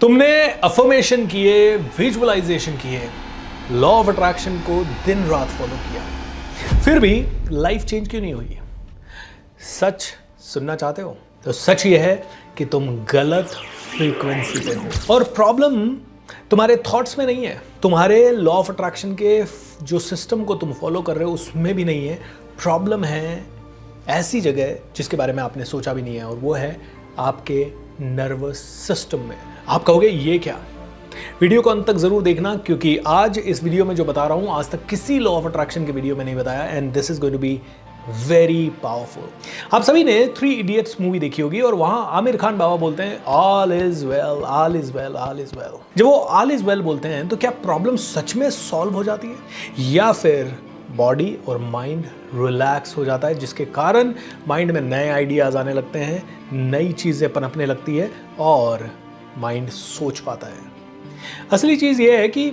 तुमने अफर्मेशन किए, विजुअलाइजेशन किए, लॉ ऑफ अट्रैक्शन को दिन रात फॉलो किया, फिर भी लाइफ चेंज क्यों नहीं हुई? सच सुनना चाहते हो? तो सच ये है कि तुम गलत फ्रीक्वेंसी पे हो। और प्रॉब्लम तुम्हारे थॉट्स में नहीं है, तुम्हारे लॉ ऑफ अट्रैक्शन के जो सिस्टम को तुम फॉलो कर रहे हो उसमें भी नहीं है। प्रॉब्लम है ऐसी जगह जिसके बारे में आपने सोचा भी नहीं है, और वो है आपके नर्वस सिस्टम में। आप कहोगे ये क्या? वीडियो को अंत तक जरूर देखना, क्योंकि आज इस वीडियो में जो बता रहा हूं आज तक किसी लॉ ऑफ अट्रैक्शन के वीडियो में नहीं बताया, and this is going to be very powerful. आप सभी ने 3 इडियट्स मूवी देखी होगी, और वहां आमिर खान बाबा बोलते हैं all is well, all is well, all is well. जब वो ऑल इज वेल बोलते हैं तो क्या प्रॉब्लम सच में सॉल्व हो जाती है, या फिर बॉडी और माइंड रिलैक्स हो जाता है, जिसके कारण माइंड में नए आइडियाज आने लगते हैं, नई चीजें पनपने लगती है और माइंड सोच पाता है। असली चीज ये है कि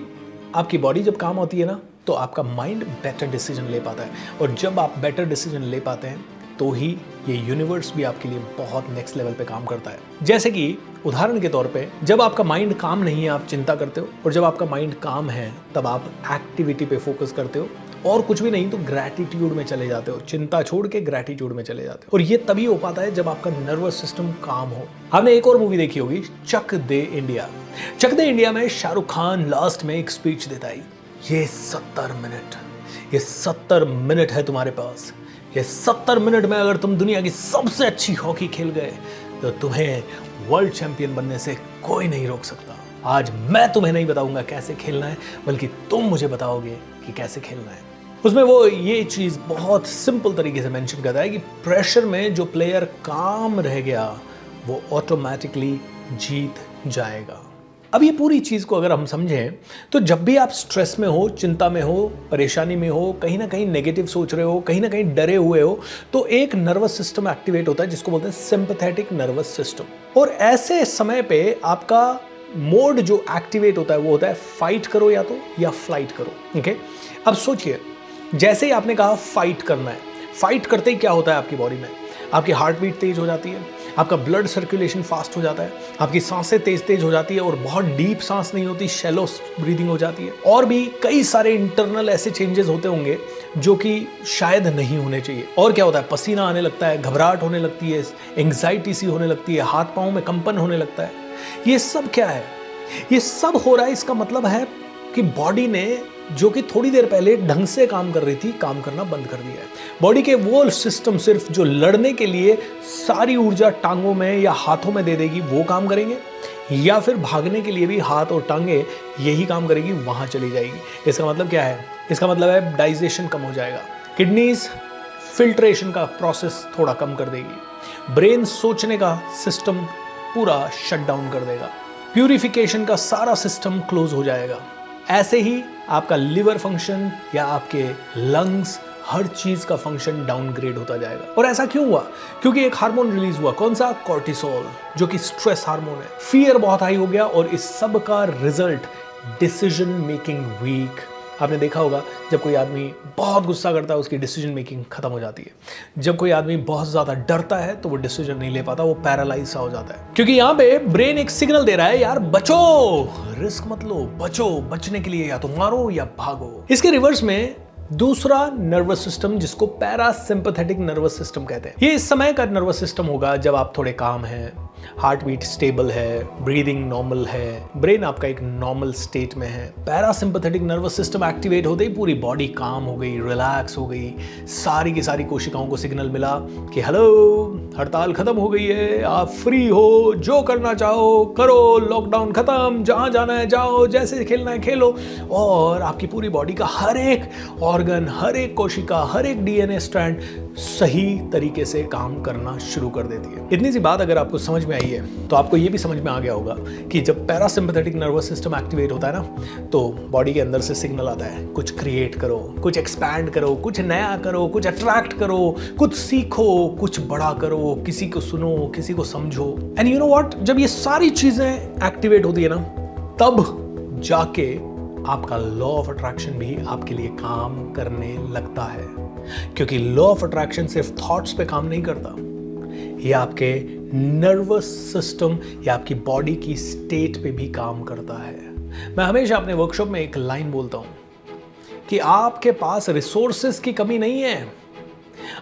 आपकी बॉडी जब काम होती है ना, तो आपका माइंड बेटर डिसीजन ले पाता है, और जब आप बेटर डिसीजन ले पाते हैं तो ही ये यूनिवर्स भी आपके लिए बहुत नेक्स्ट लेवल पे काम करता है। जैसे कि उदाहरण के तौर पे, जब आपका माइंड काम नहीं है आप चिंता करते हो, और जब आपका माइंड काम है तब आप एक्टिविटी पे फोकस करते हो, और कुछ भी नहीं तो ग्रैटिट्यूड में चले जाते हो, चिंता छोड़ के ग्रैटिट्यूड में चले जाते हो। और ये तभी हो पाता है जब आपका नर्वस सिस्टम काम हो। आपने एक और मूवी देखी होगी, चक दे इंडिया। चक दे इंडिया में शाहरुख खान लास्ट में एक स्पीच देता है, ये 70 मिनट है तुम्हारे पास, ये 70 मिनट में अगर तुम दुनिया की सबसे अच्छी हॉकी खेल गए तो तुम्हें वर्ल्ड चैंपियन बनने से कोई नहीं रोक सकता। आज मैं तुम्हें नहीं बताऊंगा कैसे खेलना है, बल्कि तुम मुझे बताओगे कि कैसे खेलना है। उसमें वो ये चीज बहुत सिंपल तरीके से मेंशन करता है कि प्रेशर में जो प्लेयर काम रह गया वो ऑटोमेटिकली जीत जाएगा। अब ये पूरी चीज को अगर हम समझें तो जब भी आप स्ट्रेस में हो, चिंता में हो, परेशानी में हो, कहीं ना कहीं नेगेटिव सोच रहे हो, कहीं ना कहीं डरे हुए हो, तो एक नर्वस सिस्टम एक्टिवेट होता है जिसको बोलते हैं सिंपैथेटिक नर्वस सिस्टम। और ऐसे समय पे आपका मोड जो एक्टिवेट होता है वो होता है फाइट करो या फ्लाइट करो। ठीक है, अब सोचिए, जैसे ही आपने कहा फाइट करना है, फाइट करते ही क्या होता है आपकी बॉडी में? आपकी हार्ट बीट तेज हो जाती है, आपका ब्लड सर्कुलेशन फास्ट हो जाता है, आपकी सांसें तेज हो जाती है, और बहुत डीप सांस नहीं होती, शैलो ब्रीदिंग हो जाती है, और भी कई सारे इंटरनल ऐसे चेंजेस होते होंगे जो कि शायद नहीं होने चाहिए। और क्या होता है? पसीना आने लगता है, घबराहट होने लगती है, एंग्जाइटी सी होने लगती है, हाथ पाँव में कंपन होने लगता है। ये सब क्या है? ये सब हो रहा है, इसका मतलब है कि बॉडी ने जो कि थोड़ी देर पहले ढंग से काम कर रही थी, काम करना बंद कर दिया है। बॉडी के वो सिस्टम सिर्फ जो लड़ने के लिए सारी ऊर्जा टांगों में या हाथों में दे देगी वो काम करेंगे, या फिर भागने के लिए भी हाथ और टांगे यही काम करेगी, वहां चली जाएगी। इसका मतलब क्या है? इसका मतलब है डाइजेशन कम हो जाएगा, किडनीज फिल्ट्रेशन का प्रोसेस थोड़ा कम कर देगी, ब्रेन सोचने का सिस्टम पूरा शट डाउन कर देगा, प्यूरिफिकेशन का सारा सिस्टम क्लोज हो जाएगा। ऐसे ही आपका लिवर फंक्शन या आपके लंग्स, हर चीज का फंक्शन डाउनग्रेड होता जाएगा। और ऐसा क्यों हुआ? क्योंकि एक हार्मोन रिलीज हुआ, कौन सा? कॉर्टिसोल, जो कि स्ट्रेस हार्मोन है। फियर बहुत हाई हो गया, और इस सब का रिजल्ट डिसीजन मेकिंग वीक। आपने देखा होगा जब कोई आदमी बहुत गुस्सा करता है उसकी डिसीजन मेकिंग खत्म हो जाती है। जब कोई आदमी बहुत ज्यादा डरता है तो वो डिसीजन नहीं ले पाता, वो पैरालाइज सा हो जाता है, क्योंकि यहाँ पे ब्रेन एक सिग्नल दे रहा है, यार बचो, रिस्क मत लो, बचो। बचने के लिए या तो मारो या भागो। इसके रिवर्स में दूसरा नर्वस सिस्टम, जिसको पैरासिम्पैथेटिक नर्वस सिस्टम कहते हैं, ये इस समय का नर्वस सिस्टम होगा जब आप थोड़े काम हैं, हार्ट बीट स्टेबल है, ब्रीदिंग नॉर्मल है, ब्रेन आपका एक नॉर्मल स्टेट में है। पैरासिम्पैथेटिक नर्वस सिस्टम एक्टिवेट होते ही पूरी बॉडी काम हो गई, रिलैक्स हो गई, सारी की सारी कोशिकाओं को सिग्नल मिला कि हेलो, हड़ताल खत्म हो गई है, आप फ्री हो, जो करना चाहो करो, लॉकडाउन खत्म, जहां जाना है जाओ, जैसे खेलना है खेलो। और आपकी पूरी बॉडी का हर एक ऑर्गन, हर एक कोशिका, हर एक डीएनए स्ट्रैंड सही तरीके से काम करना शुरू कर देती है। इतनी सी बात अगर आपको समझ में आई है तो आपको ये भी समझ में आ गया होगा कि जब पैरासिम्पैथेटिक नर्वस सिस्टम एक्टिवेट होता है ना, तो बॉडी के अंदर से सिग्नल आता है, कुछ क्रिएट करो, कुछ एक्सपैंड करो, कुछ नया करो, कुछ अट्रैक्ट करो, कुछ सीखो, कुछ बड़ा करो, किसी को सुनो, किसी को समझो। एंड यू नो व्हाट, जब ये सारी चीजें एक्टिवेट होती है ना, तब जाके आपका लॉ ऑफ अट्रैक्शन भी आपके लिए काम करने लगता है। क्योंकि लॉ ऑफ अट्रैक्शन सिर्फ थॉट्स पे काम नहीं करता, ये आपके नर्वस सिस्टम या आपकी बॉडी की स्टेट पे भी काम करता है। मैं हमेशा अपने वर्कशॉप में एक लाइन बोलता हूं कि आपके पास रिसोर्सेस की कमी नहीं है,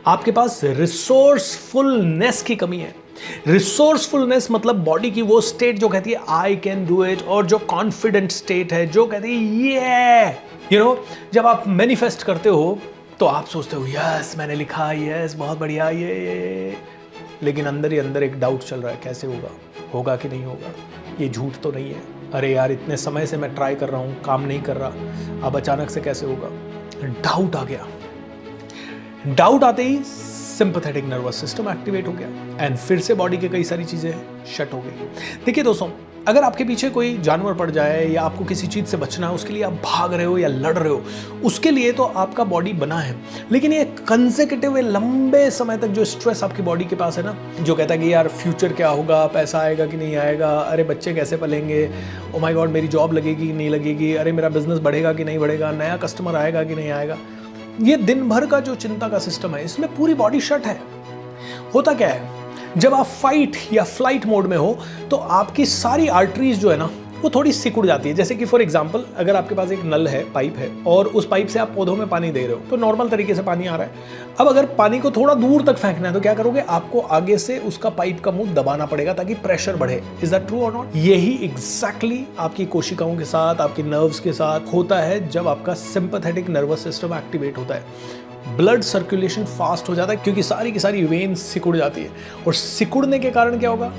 आपके पास रिसोर्सफुलनेस की कमी है। रिसोर्सफुलनेस मतलब बॉडी की वो स्टेट जो कहती है आई कैन डू इट, और जो कॉन्फिडेंट स्टेट है जो कहती है ये जब आप मैनिफेस्ट करते हो तो आप सोचते हो यस मैंने लिखा, यस बहुत बढ़िया, ये लेकिन अंदर ही अंदर एक डाउट चल रहा है, कैसे होगा कि नहीं होगा, ये झूठ तो नहीं है, अरे यार इतने समय से मैं ट्राई कर रहा हूँ काम नहीं कर रहा, अब अचानक से कैसे होगा। डाउट आ गया, डाउट आते ही सिंपैथेटिक नर्वस सिस्टम एक्टिवेट हो गया एंड फिर से बॉडी के कई सारी चीजें शट हो गई। देखिए दोस्तों, अगर आपके पीछे कोई जानवर पड़ जाए या आपको किसी चीज से बचना है, उसके लिए आप भाग रहे हो या लड़ रहे हो, उसके लिए तो आपका बॉडी बना है, लेकिन ये कंसेक्यूटिव लंबे समय तक जो स्ट्रेस आपकी बॉडी के पास है ना, जो कहता है कि यार फ्यूचर क्या होगा, पैसा आएगा कि नहीं आएगा, अरे बच्चे कैसे पलेंगे, ओ माय गॉड मेरी जॉब लगेगी कि नहीं लगेगी, अरे मेरा बिजनेस बढ़ेगा कि नहीं बढ़ेगा, नया कस्टमर आएगा कि नहीं आएगा, ये दिन भर का जो चिंता का सिस्टम है, इसमें पूरी बॉडी शट है। होता क्या है, जब आप फाइट या फ्लाइट मोड में हो तो आपकी सारी आर्टरीज जो है ना वो थोड़ी सिकुड़ जाती है। जैसे कि फॉर एग्जांपल अगर आपके पास एक नल है, पाइप है, और उस पाइप से आप पौधों में पानी दे रहे हो तो नॉर्मल तरीके से पानी आ रहा है। अब अगर पानी को थोड़ा दूर तक फेंकना है तो क्या करोगे, आपको आगे से उसका पाइप का मुंह दबाना पड़ेगा ताकि प्रेशर बढ़े। इज दैट ट्रू और नॉट? यही एग्जैक्टली आपकी कोशिकाओं के साथ, आपकी नर्व्स के साथ होता है जब आपका सिंपैथेटिक नर्वस सिस्टम एक्टिवेट होता है। ब्लड सर्कुलेशन फास्ट हो जाता है क्योंकि सारी की सारी वेन्स सिकुड़ जाती है, और सिकुड़ने के कारण क्या होगा,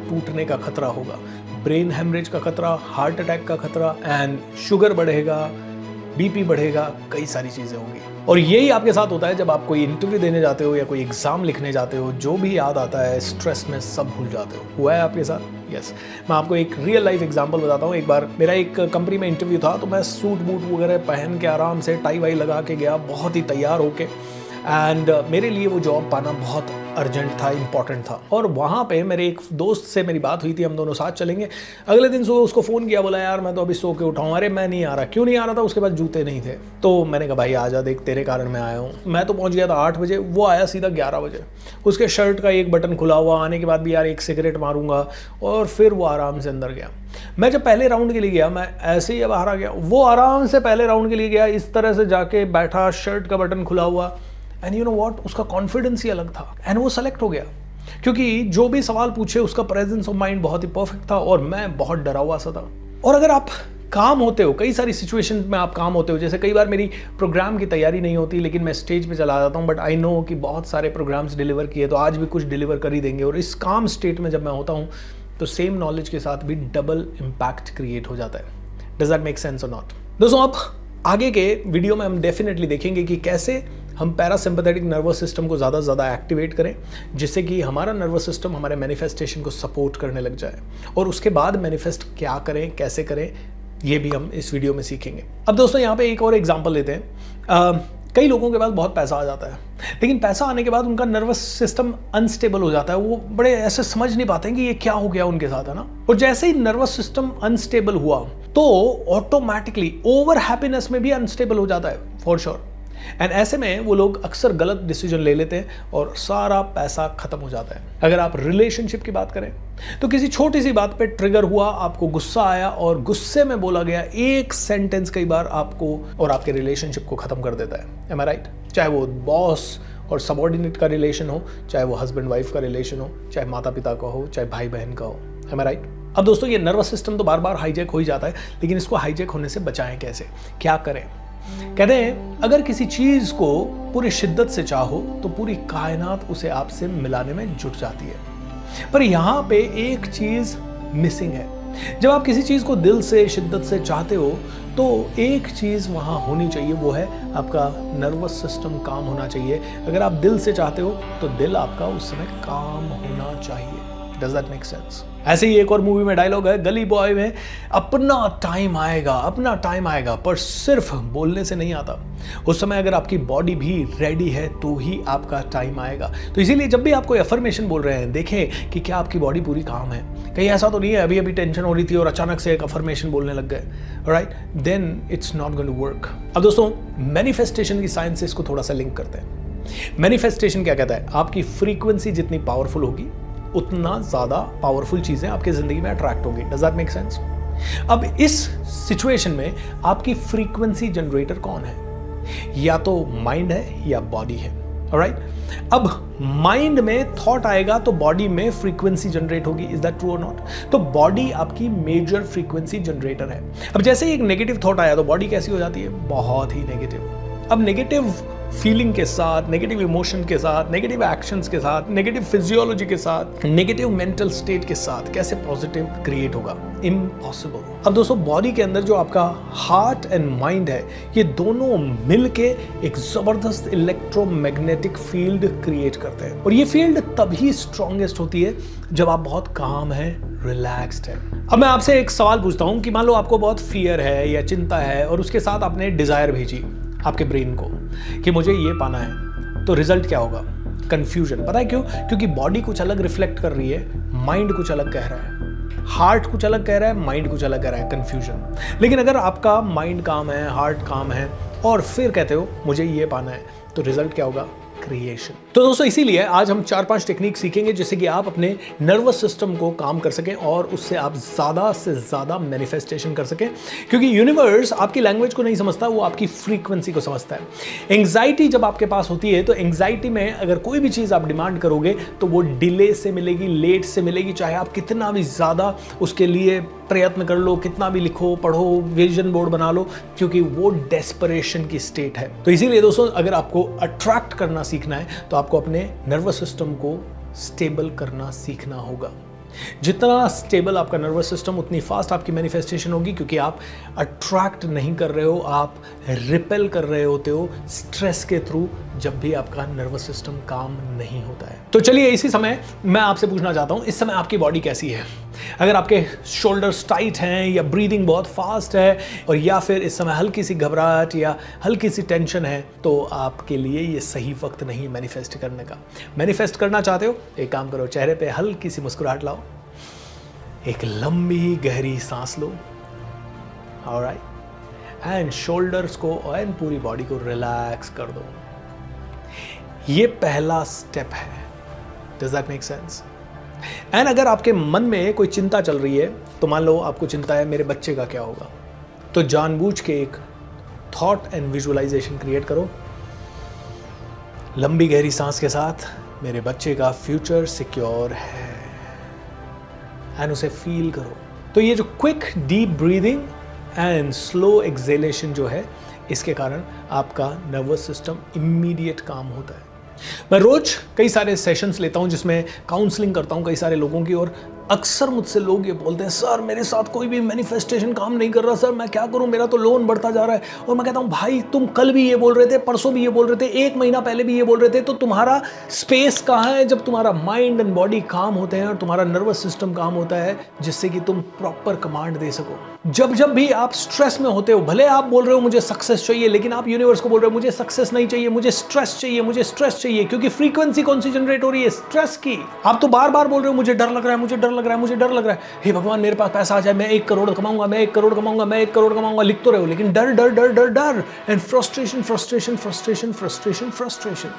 टूटने का खतरा होगा, ब्रेन हेमरेज का खतरा, हार्ट अटैक का खतरा, एंड शुगर बढ़ेगा, बीपी बढ़ेगा, कई सारी चीजें होंगी। और यही आपके साथ होता है जब आप कोई इंटरव्यू देने जाते हो या कोई एग्जाम लिखने जाते हो, जो भी याद आता है स्ट्रेस में सब भूल जाते हो। हुआ है आपके साथ? यस। मैं आपको एक रियल लाइफ एग्जांपल बताता हूँ। एक बार मेरा एक कंपनी में इंटरव्यू था, तो मैं सूट बूट वगैरह पहन के आराम से टाई वाई लगा के गया, बहुत ही तैयार होके, एंड मेरे लिए वो जॉब पाना बहुत अर्जेंट था, इंपॉर्टेंट था। और वहाँ पे मेरे एक दोस्त से मेरी बात हुई थी, हम दोनों साथ चलेंगे। अगले दिन सुबह उसको फ़ोन किया, बोला यार मैं तो अभी सो के उठाऊँ। अरे मैं नहीं आ रहा। क्यों नहीं आ रहा था? उसके पास जूते नहीं थे। तो मैंने कहा भाई आजा, देख तेरे कारण मैं आया हूँ। मैं तो पहुँच गया था 8 बजे, वो आया सीधा 11 बजे। उसके शर्ट का एक बटन खुला हुआ, आने के बाद भी यार एक सिगरेट मारूंगा, और फिर वो आराम से अंदर गया। मैं जब पहले राउंड के लिए गया, मैं ऐसे ही बाहर आ गया, वो आराम से पहले राउंड के लिए गया, इस तरह से जाके बैठा, शर्ट का बटन खुला हुआ, एंड यू नो व्हाट, उसका कॉन्फिडेंस ही अलग था, एंड वो सेलेक्ट हो गया। क्योंकि जो भी सवाल पूछे उसका प्रेजेंस ऑफ माइंड बहुत ही परफेक्ट था, और मैं बहुत डरा हुआ सा था। और अगर आप काम होते हो, कई सारी सिचुएशन में आप काम होते हो, जैसे कई बार मेरी प्रोग्राम की तैयारी नहीं होती लेकिन मैं स्टेज पे चला जाता हूँ, बट आई नो कि बहुत सारे प्रोग्राम्स डिलीवर किए, तो आज भी कुछ डिलीवर कर ही देंगे। और इस काम स्टेट में जब मैं होता हूँ तो सेम नॉलेज के साथ भी डबल इम्पैक्ट क्रिएट हो जाता है। डज दैट मेक सेंस और नॉट? दोस्तों, आप आगे के वीडियो में हम डेफिनेटली देखेंगे कि कैसे हम पैरासिम्पैथेटिक नर्वस सिस्टम को ज़्यादा से ज़्यादा एक्टिवेट करें, जिससे कि हमारा नर्वस सिस्टम हमारे मैनिफेस्टेशन को सपोर्ट करने लग जाए, और उसके बाद मैनिफेस्ट क्या करें, कैसे करें, ये भी हम इस वीडियो में सीखेंगे। अब दोस्तों यहाँ पे एक और एग्जांपल लेते हैं। कई लोगों के पास बहुत पैसा आ जाता है, लेकिन पैसा आने के बाद उनका नर्वस सिस्टम अनस्टेबल हो जाता है। वो बड़े ऐसे समझ नहीं पाते हैं कि ये क्या हो गया उनके साथ, है ना। और जैसे ही नर्वस सिस्टम अनस्टेबल हुआ तो ऑटोमेटिकली ओवर हैप्पीनेस में भी अनस्टेबल हो जाता है, फॉर श्योर। एंड ऐसे में वो लोग अक्सर गलत डिसीजन ले लेते हैं और सारा पैसा खत्म हो जाता है। अगर आप रिलेशनशिप की बात करें तो किसी छोटी सी बात पे ट्रिगर हुआ, आपको गुस्सा आया, और गुस्से में बोला गया एक सेंटेंस कई बार आपको और आपके रिलेशनशिप को खत्म कर देता है। एम आई राइट? चाहे वो बॉस और सबऑर्डिनेट का रिलेशन हो, चाहे वो हस्बैंड वाइफ का रिलेशन हो, चाहे माता पिता का हो, चाहे भाई बहन का हो। एम आई राइट? अब दोस्तों, ये नर्वस सिस्टम तो बार बार हाईजैक हो ही जाता है, लेकिन इसको हाईजैक होने से बचाएं कैसे, क्या करें? कहते हैं अगर किसी चीज को पूरी शिद्दत से चाहो तो पूरी कायनात उसे आपसे मिलाने में जुट जाती है, पर यहां पे एक चीज मिसिंग है। जब आप किसी चीज को दिल से, शिद्दत से चाहते हो तो एक चीज वहां होनी चाहिए, वो है आपका नर्वस सिस्टम काम होना चाहिए। अगर आप दिल से चाहते हो तो दिल आपका उस समय काम होना चाहिए। Does that make sense? ऐसे ही एक और मूवी में डायलॉग है, गली बॉय में, अपना टाइम आएगा, अपना टाइम आएगा, पर सिर्फ बोलने से नहीं आता। उस समय अगर आपकी बॉडी भी रेडी है तो ही आपका टाइम आएगा। तो इसीलिए जब भी आप कोई अफर्मेशन बोल रहे हैं, देखें कि क्या आपकी बॉडी पूरी काम है। कहीं ऐसा तो नहीं है अभी अभी टेंशन हो रही थी और अचानक से एक अफर्मेशन बोलने लग गए, right? Then it's not going to work. अब दोस्तों, मैनिफेस्टेशन की साइंस से इसको थोड़ा सा लिंक करते हैं। मैनिफेस्टेशन क्या कहता है? आपकी फ्रीक्वेंसी जितनी पावरफुल होगी उतना ज़्यादा पावरफुल चीज़ें आपकी ज़िंदगी में अट्रैक्ट होंगी। Does that make sense? अब इस सिचुएशन में आपकी फ्रीक्वेंसी जनरेटर कौन है? या तो माइंड है या बॉडी है। ऑलराइट, अब माइंड में थॉट आएगा तो बॉडी में फ्रीक्वेंसी जनरेट होगी। इज दैट ट्रू और नॉट? तो बॉडी आपकी मेजर फ्रीक्वेंसी जनरेटर है। अब जैसे ही एक नेगेटिव थॉट आया तो बॉडी कैसी हो जाती है? बहुत ही नेगेटिव। अब नेगेटिव फीलिंग के साथ, नेगेटिव इमोशन के साथ, नेगेटिव एक्शंस के साथ, नेगेटिव फिजियोलॉजी के साथ, नेगेटिव मेंटल स्टेट के साथ कैसे पॉजिटिव क्रिएट होगा? इम्पॉसिबल। अब दोस्तों, बॉडी के अंदर जो आपका हार्ट एंड माइंड है, ये दोनों मिलके एक जबरदस्त इलेक्ट्रोमैग्नेटिक फील्ड क्रिएट करते हैं, और ये फील्ड तभी स्ट्रॉन्गेस्ट होती है जब आप बहुत काम है, रिलैक्स्ड है। अब मैं आपसे एक सवाल पूछता हूं कि मान लो आपको बहुत फियर है या चिंता है, और उसके साथ आपने डिजायर भेजी आपके ब्रेन को कि मुझे ये पाना है, तो रिजल्ट क्या होगा? कंफ्यूजन। पता है क्यों? क्योंकि बॉडी कुछ अलग रिफ्लेक्ट कर रही है, माइंड कुछ अलग कह रहा है, हार्ट कुछ अलग कह रहा है, माइंड कुछ अलग कह रहा है, कंफ्यूजन। लेकिन अगर आपका माइंड काम है, हार्ट काम है, और फिर कहते हो मुझे ये पाना है, तो रिजल्ट क्या होगा? क्रिएशन। तो दोस्तों, इसीलिए आज हम 4-5 टेक्निक सीखेंगे जिससे कि आप अपने नर्वस सिस्टम को काम कर सकें और उससे आप ज़्यादा से ज़्यादा मैनिफेस्टेशन कर सकें, क्योंकि यूनिवर्स आपकी लैंग्वेज को नहीं समझता, वो आपकी फ्रीक्वेंसी को समझता है। एंग्जाइटी जब आपके पास होती है तो एंग्जाइटी में अगर कोई भी चीज़ आप डिमांड करोगे तो वो डिले से मिलेगी, लेट से मिलेगी, चाहे आप कितना भी ज़्यादा उसके लिए प्रयत्न कर लो, कितना भी लिखो, पढ़ो, विजन बोर्ड बना लो, क्योंकि वो डेस्परेशन की स्टेट है। तो इसीलिए दोस्तों, अगर आपको अट्रैक्ट करना सीखना है तो आपको अपने नर्वस सिस्टम को स्टेबल करना सीखना होगा। जितना स्टेबल आपका नर्वस सिस्टम, उतनी फास्ट आपकी मैनिफेस्टेशन होगी, क्योंकि आप अट्रैक्ट नहीं कर रहे हो, आप रिपेल कर रहे होते हो स्ट्रेस के थ्रू, जब भी आपका नर्वस सिस्टम काम नहीं होता है। तो चलिए, इसी समय मैं आपसे पूछना चाहता हूं, इस समय आपकी बॉडी कैसी है? अगर आपके शोल्डर्स टाइट हैं, या ब्रीदिंग बहुत फास्ट है, और या फिर इस समय हल्की सी घबराहट या हल्की सी टेंशन है, तो आपके लिए ये सही वक्त नहीं मैनिफेस्ट करने का। मैनिफेस्ट करना चाहते हो? एक काम करो, चेहरे पे हल्की सी मुस्कुराहट लाओ, एक लंबी गहरी सांस लो, ऑलराइट, एंड शोल्डर्स को एंड पूरी बॉडी को रिलैक्स कर दो। ये पहला स्टेप है। Does that make sense? And अगर आपके मन में कोई चिंता चल रही है, तो मान लो आपको चिंता है मेरे बच्चे का क्या होगा, तो जानबूझ के एक थॉट एंड विजुअलाइजेशन क्रिएट करो, लंबी गहरी सांस के साथ, मेरे बच्चे का फ्यूचर सिक्योर है, एंड उसे फील करो। तो ये जो quick deep breathing and slow acceleration जो है, इसके कारण आपका नर्वस सिस्टम इमीडिएट काम होता है। मैं रोज कई सारे सेशंस लेता हूं जिसमें काउंसलिंग करता हूं कई सारे लोगों की, और अक्सर मुझसे लोग ये बोलते हैं, सर मेरे साथ कोई भी मैनिफेस्टेशन काम नहीं कर रहा, सर मैं क्या करूं, मेरा तो लोन बढ़ता जा रहा है। और मैं कहता हूं, भाई तुम कल भी ये बोल रहे थे, परसों भी ये बोल रहे थे, 1 महीना पहले भी ये बोल रहे थे, तो तुम्हारा स्पेस कहाँ है जब तुम्हारा माइंड एंड बॉडी काम होते हैं और तुम्हारा नर्वस सिस्टम काम होता है, जिससे कि तुम प्रॉपर कमांड दे सको। जब भी आप स्ट्रेस में होते हो, भले आप बोल रहे हो मुझे सक्सेस चाहिए, लेकिन आप यूनिवर्स को बोल रहे हो मुझे सक्सेस नहीं चाहिए, मुझे स्ट्रेस चाहिए, मुझे स्ट्रेस चाहिए, क्योंकि फ्रीक्वेंसी कौन सी जनरेट हो रही है? स्ट्रेस की। आप तो बार बार बोल रहे हो मुझे डर लग रहा है, मुझे डर लग रहा है, मुझे डर लग रहा है, हे भगवान मेरे पास पैसा आ जाए, मैं 1 करोड़ कमाऊंगा, मैं 1 करोड़ कमाऊंगा, मैं 1 करोड़ कमाऊंगा, लिख तो रहे हो, लेकिन डर डर डर डर डर and frustration frustration frustration frustration frustration.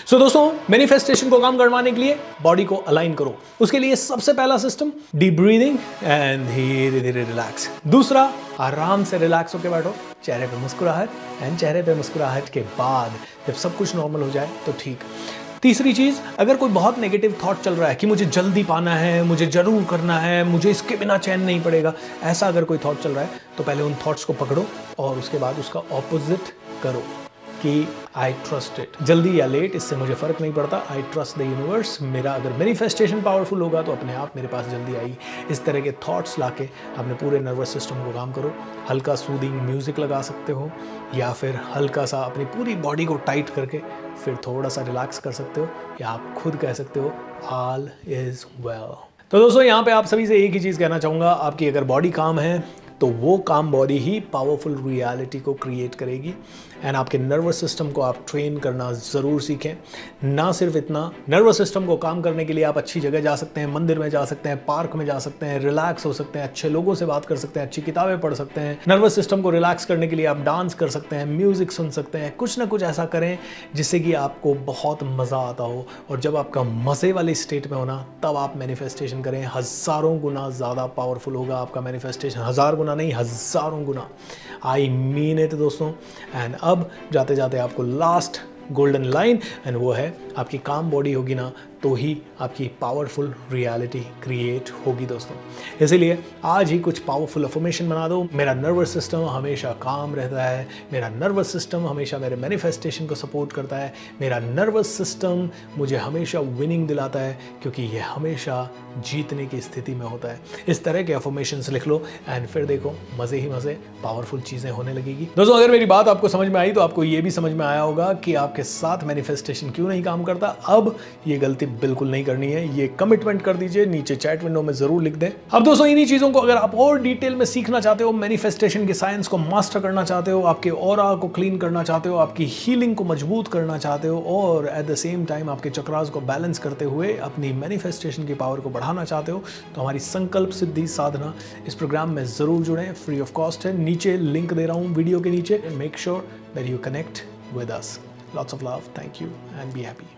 So दोस्तों, मैनिफेस्टेशन को काम करवाने के लिए बॉडी को अलाइन करो। उसके लिए सबसे पहला सिस्टम डीप ब्रीदिंग एंड धीरे धीरे रिलैक्स। दूसरा, आराम से रिलैक्स होकर बैठो, चेहरे पे मुस्कुराहट, एंड चेहरे पे मुस्कुराहट के बाद जब सब कुछ नॉर्मल हो जाए तो ठीक। तीसरी चीज, अगर कोई बहुत नेगेटिव थॉट चल रहा है कि मुझे जल्दी पाना है, मुझे जरूर करना है, मुझे इसके बिना चैन नहीं पड़ेगा, ऐसा अगर कोई थॉट चल रहा है तो पहले उन थॉट्स को पकड़ो और उसके बाद उसका ऑपोजिट करो कि आई ट्रस्ट इट। जल्दी या लेट इससे मुझे फर्क नहीं पड़ता, आई ट्रस्ट द यूनिवर्स। मेरा अगर मैनिफेस्टेशन पावरफुल होगा तो अपने आप मेरे पास जल्दी आएगी। इस तरह के थॉट्स लाके अपने पूरे नर्वस सिस्टम को काम करो। हल्का सूदिंग म्यूजिक लगा सकते हो, या फिर हल्का सा अपनी पूरी बॉडी को टाइट करके फिर थोड़ा सा रिलैक्स कर सकते हो, या आप खुद कह सकते हो ऑल इज वेल। तो दोस्तों, यहाँ पे आप सभी से एक ही चीज़ कहना चाहूँगा, आपकी अगर बॉडी काम है तो वो काम बॉडी ही पावरफुल रियलिटी को क्रिएट करेगी। एंड आपके नर्वस सिस्टम को आप ट्रेन करना ज़रूर सीखें। ना सिर्फ इतना, नर्वस सिस्टम को काम करने के लिए आप अच्छी जगह जा सकते हैं, मंदिर में जा सकते हैं, पार्क में जा सकते हैं, रिलैक्स हो सकते हैं, अच्छे लोगों से बात कर सकते हैं, अच्छी किताबें पढ़ सकते हैं। नर्वस सिस्टम को रिलैक्स करने के लिए आप डांस कर सकते हैं, म्यूज़िक सुन सकते हैं, कुछ ना कुछ ऐसा करें जिससे कि आपको बहुत मज़ा आता हो। और जब आपका मज़े वाली स्टेट में होना, तब आप मैनिफेस्टेशन करें। हज़ारों गुना ज़्यादा पावरफुल होगा आपका मैनिफेस्टेशन, 1000 गुना नहीं, हज़ारों गुना। आई मीन इट दोस्तों। एंड अब जाते जाते आपको लास्ट गोल्डन लाइन, एंड वो है आपकी काम बॉडी होगी ना, तो ही आपकी पावरफुल रियलिटी क्रिएट होगी दोस्तों। इसीलिए आज ही कुछ पावरफुल अफर्मेशन बना दो। मेरा नर्वस सिस्टम हमेशा काम रहता है, मेरा नर्वस सिस्टम हमेशा मेरे मैनिफेस्टेशन को सपोर्ट करता है, मेरा नर्वस सिस्टम मुझे हमेशा विनिंग दिलाता है, क्योंकि ये हमेशा जीतने की स्थिति में होता है। इस तरह के अफर्मेशंस लिख लो एंड फिर देखो मज़े ही मज़े, पावरफुल चीज़ें होने लगेगी। दोस्तों अगर मेरी बात आपको समझ में आई तो आपको ये भी समझ में आया होगा कि आपके साथ मैनिफेस्टेशन क्यों नहीं काम करता। अब ये गलती बिल्कुल नहीं करनी है, ये कमिटमेंट कर दीजिए, नीचे चैट विंडो में जरूर लिख दें। अब दोस्तों इन्हीं चीजों को अगर आप और डिटेल में सीखना चाहते हो, मैनिफेस्टेशन की साइंस को मास्टर करना चाहते हो, आपके ऑरा को क्लीन करना चाहते हो, आपकी हीलिंग को मजबूत करना चाहते हो, और एट द सेम टाइम आपके चक्रास को बैलेंस करते हुए अपनी मैनिफेस्टेशन की पावर को बढ़ाना चाहते हो, तो हमारी संकल्प सिद्धि साधना इस प्रोग्राम में जरूर जुड़ें। फ्री ऑफ कॉस्ट है, नीचे लिंक दे रहा हूं वीडियो के नीचे। Make sure that you connect with us. Lots of love. Thank you and be happy.